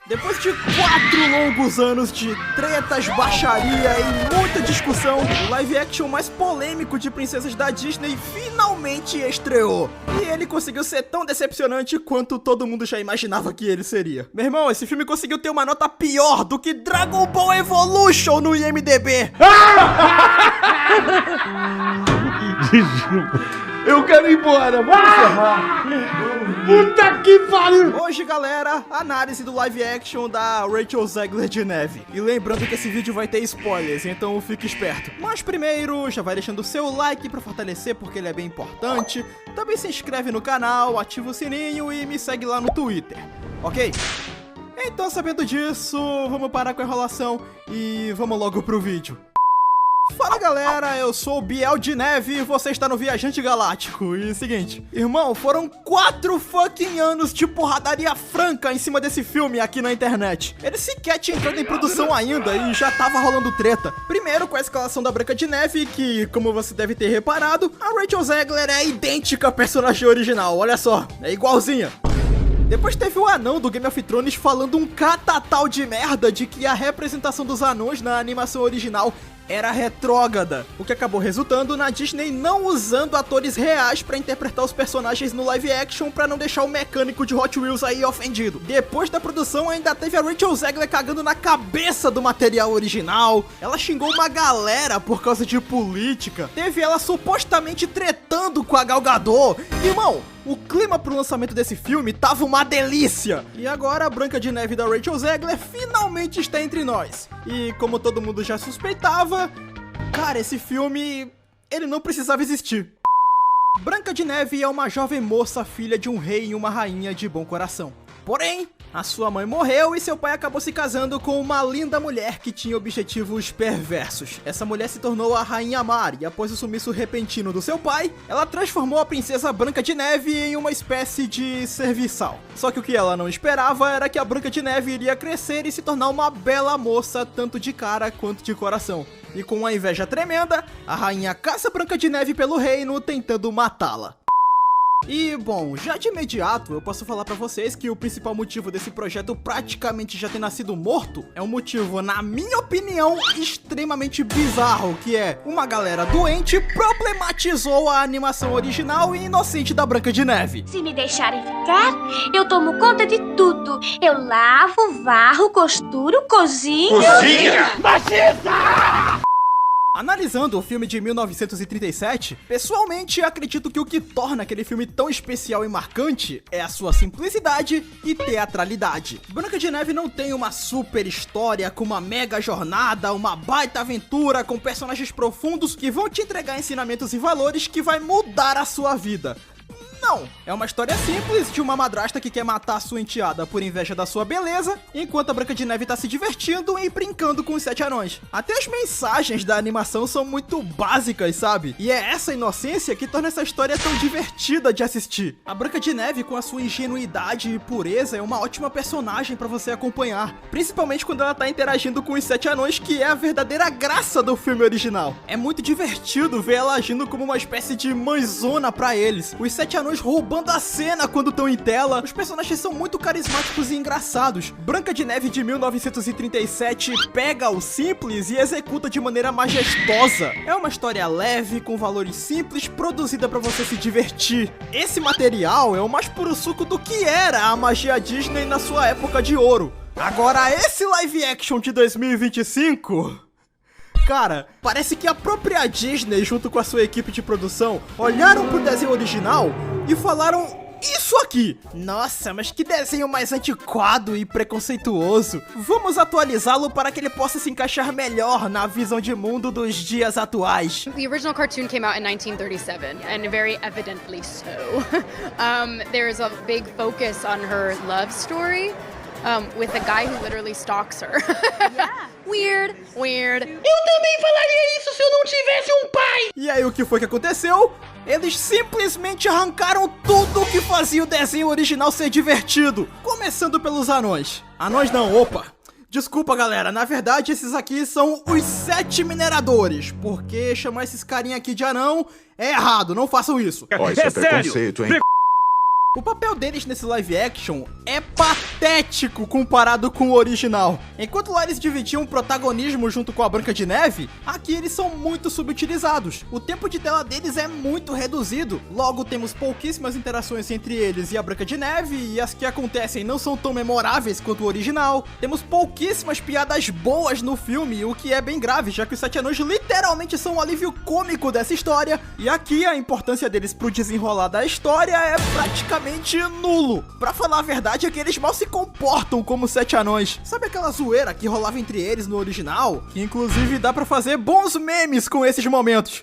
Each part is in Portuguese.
Depois de 4 longos anos de tretas, baixaria e muita discussão, o live action mais polêmico de princesas da Disney finalmente estreou. E ele conseguiu ser tão decepcionante quanto todo mundo já imaginava que ele seria. Meu irmão, esse filme conseguiu ter uma nota pior do que Dragon Ball Evolution no IMDb. Eu quero ir embora, vamos encerrar. Puta que pariu! Hoje, galera, análise do live action da Rachel Zegler de Neve. E lembrando que esse vídeo vai ter spoilers, então fique esperto. Mas primeiro, já vai deixando o seu like pra fortalecer, porque ele é bem importante. Também se inscreve no canal, ativa o sininho e me segue lá no Twitter, ok? Então, sabendo disso, vamos parar com a enrolação e vamos logo pro vídeo. Fala galera, eu sou o Biel de Neve e você está no Viajante Galáctico. E seguinte, irmão, foram 4 fucking anos de porradaria franca em cima desse filme aqui na internet. Ele sequer tinha entrado em produção ainda e já tava rolando treta. Primeiro com a escalação da Branca de Neve, que, como você deve ter reparado, a Rachel Zegler é idêntica à personagem original, olha só, é igualzinha. Depois teve o anão do Game of Thrones falando um catatal de merda de que a representação dos anões na animação original era retrógrada, o que acabou resultando na Disney não usando atores reais pra interpretar os personagens no live action pra não deixar o mecânico de Hot Wheels aí ofendido. Depois da produção ainda teve a Rachel Zegler cagando na cabeça do material original, ela xingou uma galera por causa de política, teve ela supostamente tretando com a Gal Gadot. Irmão, o clima pro lançamento desse filme tava uma delícia! E agora a Branca de Neve da Rachel Zegler finalmente está entre nós. E como todo mundo já suspeitava, cara, esse filme, ele não precisava existir. Branca de Neve é uma jovem moça, filha de um rei e uma rainha de bom coração. Porém, a sua mãe morreu e seu pai acabou se casando com uma linda mulher que tinha objetivos perversos. Essa mulher se tornou a Rainha Mar e após o sumiço repentino do seu pai, ela transformou a princesa Branca de Neve em uma espécie de serviçal. Só que o que ela não esperava era que a Branca de Neve iria crescer e se tornar uma bela moça, tanto de cara quanto de coração. E com uma inveja tremenda, a rainha caça Branca de Neve pelo reino, tentando matá-la. E, bom, já de imediato eu posso falar pra vocês que o principal motivo desse projeto praticamente já ter nascido morto é um motivo, na minha opinião, extremamente bizarro, que é uma galera doente problematizou a animação original e inocente da Branca de Neve. Se me deixarem ficar, eu tomo conta de tudo. Eu lavo, varro, costuro, cozinho... Cozinha! Machista! Analisando o filme de 1937, pessoalmente acredito que o que torna aquele filme tão especial e marcante é a sua simplicidade e teatralidade. Branca de Neve não tem uma super história com uma mega jornada, uma baita aventura com personagens profundos que vão te entregar ensinamentos e valores que vai mudar a sua vida. Não, é uma história simples de uma madrasta que quer matar sua enteada por inveja da sua beleza, enquanto a Branca de Neve tá se divertindo e brincando com os 7 anões. Até as mensagens da animação são muito básicas, sabe? E é essa inocência que torna essa história tão divertida de assistir. A Branca de Neve, com a sua ingenuidade e pureza, é uma ótima personagem pra você acompanhar, principalmente quando ela tá interagindo com os 7 anões, que é a verdadeira graça do filme original. É muito divertido ver ela agindo como uma espécie de mãezona pra eles. Os 7 anões roubando a cena quando estão em tela. Os personagens são muito carismáticos e engraçados. Branca de Neve de 1937 pega o simples e executa de maneira majestosa. É uma história leve, com valores simples, produzida pra você se divertir. Esse material é o mais puro suco do que era a magia Disney na sua época de ouro. Agora, esse live action de 2025... Cara, parece que a própria Disney, junto com a sua equipe de produção, olharam pro desenho original e falaram isso aqui. Nossa, mas que desenho mais antiquado e preconceituoso. Vamos atualizá-lo para que ele possa se encaixar melhor na visão de mundo dos dias atuais. The original cartoon came out in 1937, and very evidently so. There's a big focus on her love story. With a guy who literally stalks her. Yeah. Weird. Eu também falaria isso se eu não tivesse um pai! E aí o que foi que aconteceu? Eles simplesmente arrancaram tudo o que fazia o desenho original ser divertido. Começando pelos anões. Anões não, opa. Desculpa galera, na verdade esses aqui são os 7 mineradores. Porque chamar esses carinha aqui de anão é errado, não façam isso. Ó, isso é preconceito, hein? O papel deles nesse live action é patético. patético comparado com o original. Enquanto lá eles dividiam o protagonismo junto com a Branca de Neve, aqui eles são muito subutilizados. O tempo de tela deles é muito reduzido, logo temos pouquíssimas interações entre eles e a Branca de Neve, e as que acontecem não são tão memoráveis quanto o original. Temos pouquíssimas piadas boas no filme, o que é bem grave, já que os Sete Anões literalmente são um alívio cômico dessa história, e aqui a importância deles pro desenrolar da história é praticamente nulo. Pra falar a verdade é que eles mal se comportam como Sete Anões. Sabe aquela zoeira que rolava entre eles no original? Que inclusive dá pra fazer bons memes com esses momentos.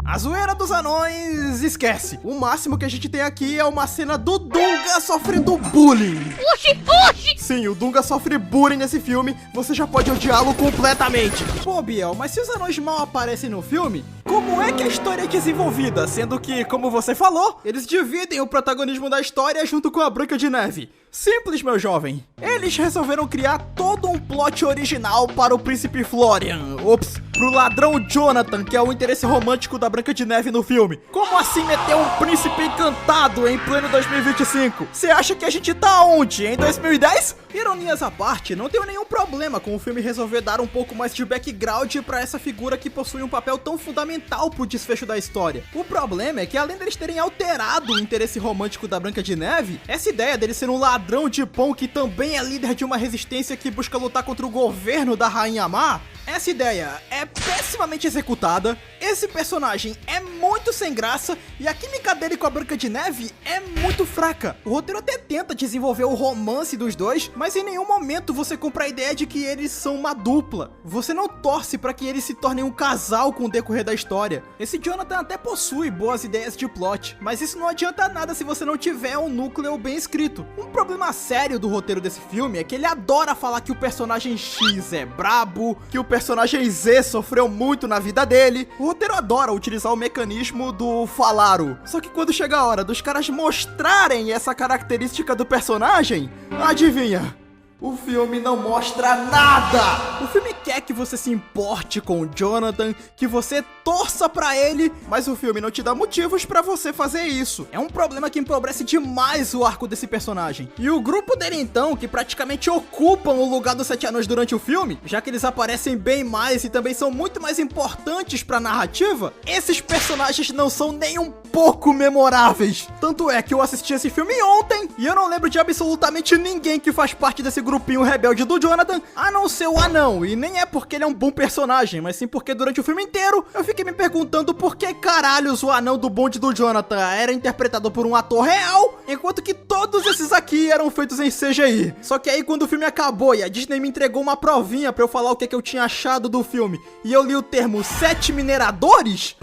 A zoeira dos anões, esquece. O máximo que a gente tem aqui é uma cena do Dunga sofrendo bullying. Oxi, oxi! Sim, o Dunga sofre bullying nesse filme, você já pode odiá-lo completamente. Pô, Biel, mas se os anões mal aparecem no filme, como é que a história é desenvolvida? Sendo que, como você falou, eles dividem o protagonismo da história junto com a Branca de Neve. Simples, meu jovem. Eles resolveram criar todo um plot original para o príncipe Florian. Ops, pro ladrão Jonathan, que é o interesse romântico da Branca de Neve no filme. Como assim meter um príncipe encantado em pleno 2025? Você acha que a gente tá onde? Em 2010? Ironias à parte, não tenho nenhum problema com o filme resolver dar um pouco mais de background pra essa figura que possui um papel tão fundamental pro desfecho da história. O problema é que além deles terem alterado o interesse romântico da Branca de Neve, essa ideia dele ser um ladrão de pão que também é líder de uma resistência que busca lutar contra o governo da Rainha Má, essa ideia é pessimamente executada, esse personagem é muito sem graça e a química dele com a Branca de Neve é muito fraca. O roteiro até tenta desenvolver o romance dos dois, mas em nenhum momento você compra a ideia de que eles são uma dupla. Você não torce para que eles se tornem um casal com o decorrer da história. Esse Jonathan até possui boas ideias de plot, mas isso não adianta nada se você não tiver um núcleo bem escrito. Um problema sério do roteiro desse filme é que ele adora falar que o personagem X é brabo, que o personagem Z sofreu muito na vida dele. O roteiro adora utilizar o mecanismo do falaram. Só que quando chega a hora dos caras mostrarem essa característica do personagem, adivinha? O filme não mostra nada! O filme quer que você se importe com o Jonathan, que você torça pra ele, mas o filme não te dá motivos pra você fazer isso. É um problema que empobrece demais o arco desse personagem. E o grupo dele então, que praticamente ocupam o lugar dos Sete Anões durante o filme, já que eles aparecem bem mais e também são muito mais importantes pra narrativa, esses personagens não são nem um pouco memoráveis. Tanto é que eu assisti esse filme ontem e eu não lembro de absolutamente ninguém que faz parte desse grupinho rebelde do Jonathan, a não ser o anão. E nem é porque ele é um bom personagem, mas sim porque durante o filme inteiro eu fiquei me perguntando por que caralhos o anão do bonde do Jonathan era interpretado por um ator real, enquanto que todos esses aqui eram feitos em CGI. Só que aí quando o filme acabou e a Disney me entregou uma provinha pra eu falar o que eu tinha achado do filme, e eu li o termo 7 mineradores,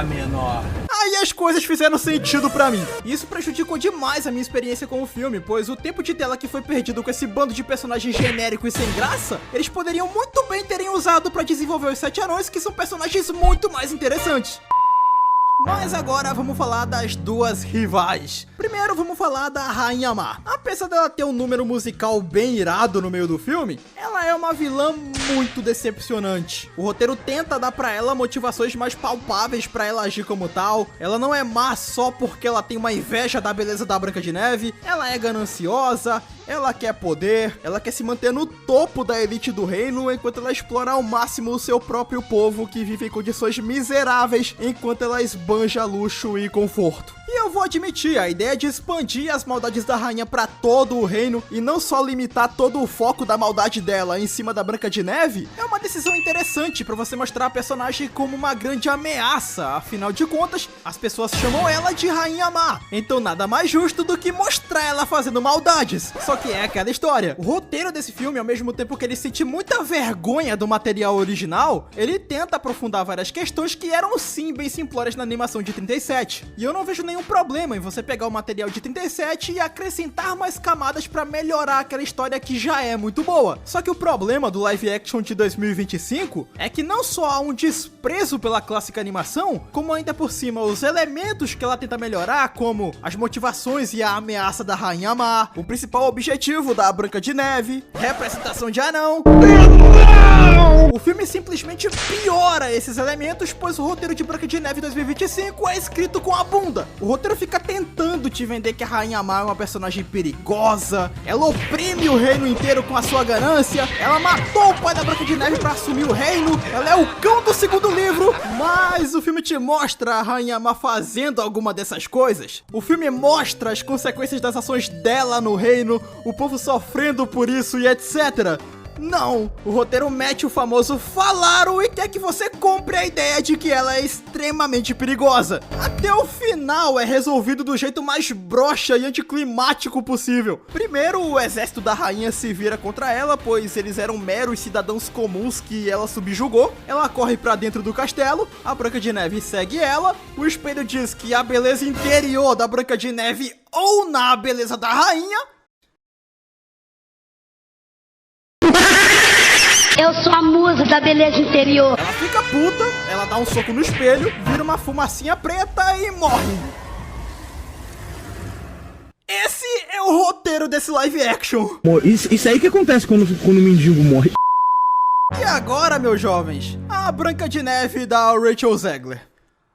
menor. aí as coisas fizeram sentido pra mim. E isso prejudicou demais a minha experiência com o filme, pois o tempo de tela que foi perdido com esse bando de personagens genéricos e sem graça, eles poderiam muito bem terem usado pra desenvolver os Sete Anões, que são personagens muito mais interessantes. Mas agora vamos falar das duas rivais. Primeiro vamos falar da Rainha Má. Apesar dela ter um número musical bem irado no meio do filme, ela é uma vilã muito decepcionante. O roteiro tenta dar pra ela motivações mais palpáveis pra ela agir como tal. Ela não é má só porque ela tem uma inveja da beleza da Branca de Neve. Ela é gananciosa, ela quer poder, ela quer se manter no topo da elite do reino, enquanto ela explora ao máximo o seu próprio povo, que vive em condições miseráveis, enquanto ela esbanja luxo e conforto. E eu vou admitir, a ideia de expandir as maldades da rainha pra todo o reino e não só limitar todo o foco da maldade dela em cima da Branca de Neve é uma decisão interessante pra você mostrar a personagem como uma grande ameaça. Afinal de contas, as pessoas chamam ela de Rainha Má, então nada mais justo do que mostrar ela fazendo maldades. Só que é aquela história, o roteiro desse filme, ao mesmo tempo que ele sente muita vergonha do material original, ele tenta aprofundar várias questões que eram sim bem simplórias na animação de 37. E eu não vejo nenhum problema em você pegar o material de 37 e acrescentar mais camadas pra melhorar aquela história que já é muito boa. Só que o problema do live action de 2025 é que não só há um desprezo pela clássica animação, como ainda por cima os elementos que ela tenta melhorar, como as motivações e a ameaça da Rainha Má, o principal objetivo da Branca de Neve, representação de anão, Não! O filme simplesmente piora esses elementos, pois o roteiro de Branca de Neve 2025 é escrito com a bunda. O roteiro fica tentando te vender que a Rainha Má é uma personagem perigosa, ela oprime o reino inteiro com a sua ganância, ela matou o pai da Branca de Neve pra assumir o reino, ela é o cão do segundo livro, mas o filme te mostra a Rainha Má fazendo alguma dessas coisas. O filme mostra as consequências das ações dela no reino, o povo sofrendo por isso e etc. Não, o roteiro mete o famoso falaram e quer que você compre a ideia de que ela é extremamente perigosa. Até o final é resolvido do jeito mais broxa e anticlimático possível. Primeiro, o exército da rainha se vira contra ela, pois eles eram meros cidadãos comuns que ela subjugou. Ela corre pra dentro do castelo, a Branca de Neve segue ela, o espelho diz que a beleza interior da Branca de Neve ou na beleza da rainha. Eu sou a musa da beleza interior. Ela fica puta, ela dá um soco no espelho, vira uma fumacinha preta e morre. Esse é o roteiro desse live action. Isso aí que acontece quando o mendigo morre. E agora, meus jovens, a Branca de Neve da Rachel Zegler.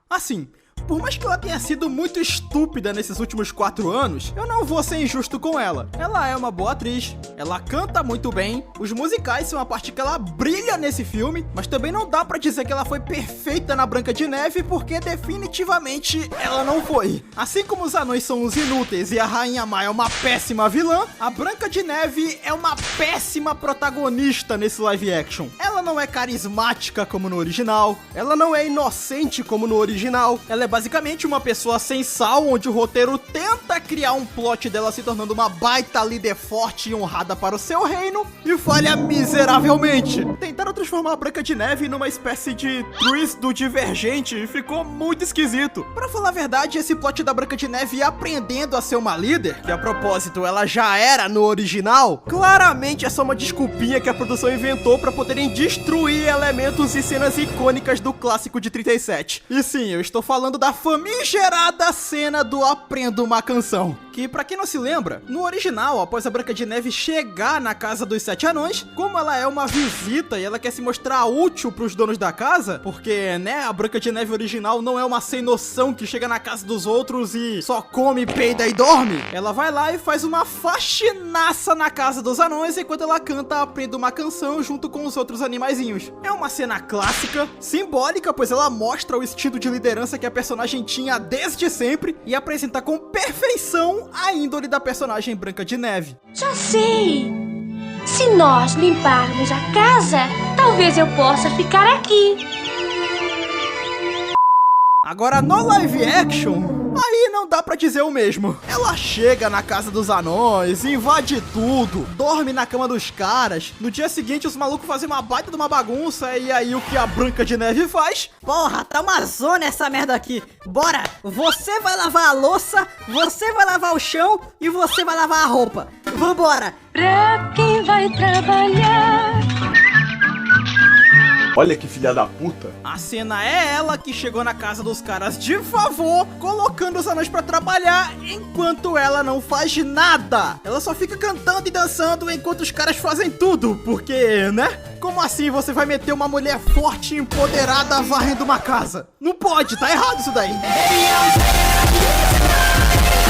Assim, por mais que ela tenha sido muito estúpida nesses últimos 4 anos, eu não vou ser injusto com ela. Ela é uma boa atriz, ela canta muito bem, os musicais são a parte que ela brilha nesse filme, mas também não dá pra dizer que ela foi perfeita na Branca de Neve, porque definitivamente ela não foi. Assim como os anões são os inúteis e a Rainha Má é uma péssima vilã, a Branca de Neve é uma péssima protagonista nesse live action. Ela não é carismática como no original, ela não é inocente como no original, ela é basicamente uma pessoa sem sal, onde o roteiro tenta criar um plot dela se tornando uma baita líder forte e honrada para o seu reino e falha miseravelmente. Tentaram transformar a Branca de Neve numa espécie de Tris do Divergente e ficou muito esquisito. Pra falar a verdade, esse plot da Branca de Neve aprendendo a ser uma líder, que a propósito ela já era no original, claramente é só uma desculpinha que a produção inventou pra poderem destruir elementos e cenas icônicas do clássico de 37. E sim, eu estou falando da famigerada cena do Aprenda uma Canção. Que, pra quem não se lembra, no original, após a Branca de Neve chegar na casa dos 7 anões, como ela é uma visita e ela quer se mostrar útil pros donos da casa, porque, né, a Branca de Neve original não é uma sem noção que chega na casa dos outros e só come, peida e dorme. Ela vai lá e faz uma faxinaça na casa dos anões enquanto ela canta Aprenda uma Canção junto com os outros animaizinhos. É uma cena clássica, simbólica, pois ela mostra o estilo de liderança que a personagem tinha desde sempre e apresenta com perfeição a índole da personagem Branca de Neve. Já sei. Se nós limparmos a casa, talvez eu possa ficar aqui. Agora no live action, aí não dá pra dizer o mesmo. Ela chega na casa dos anões, invade tudo, dorme na cama dos caras. No dia seguinte os malucos fazem uma baita de uma bagunça e aí o que a Branca de Neve faz? Porra, tá uma zona essa merda aqui. Bora, você vai lavar a louça, você vai lavar o chão e você vai lavar a roupa. Vambora. Pra quem vai trabalhar. Olha que filha da puta. A cena é ela que chegou na casa dos caras de favor, colocando os anões pra trabalhar, enquanto ela não faz nada. Ela só fica cantando e dançando enquanto os caras fazem tudo, porque, né? Como assim você vai meter uma mulher forte e empoderada varrendo uma casa? Não pode, tá errado isso daí.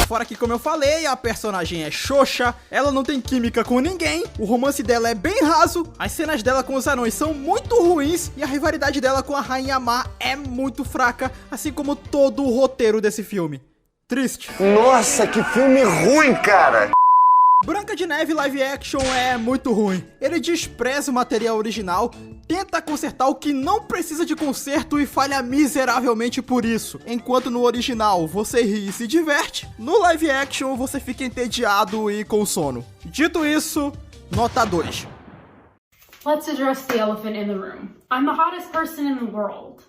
Fora que, como eu falei, a personagem é xoxa, ela não tem química com ninguém, o romance dela é bem raso, as cenas dela com os anões são muito ruins e a rivalidade dela com a Rainha Má é muito fraca, assim como todo o roteiro desse filme. Triste. Nossa, que filme ruim, cara! Branca de Neve live action é muito ruim. Ele despreza o material original, tenta consertar o que não precisa de conserto e falha miseravelmente por isso. Enquanto no original você ri e se diverte, no live action você fica entediado e com sono. Dito isso, nota 2. Let's address the elephant in the room. I'm the hottest person in the world.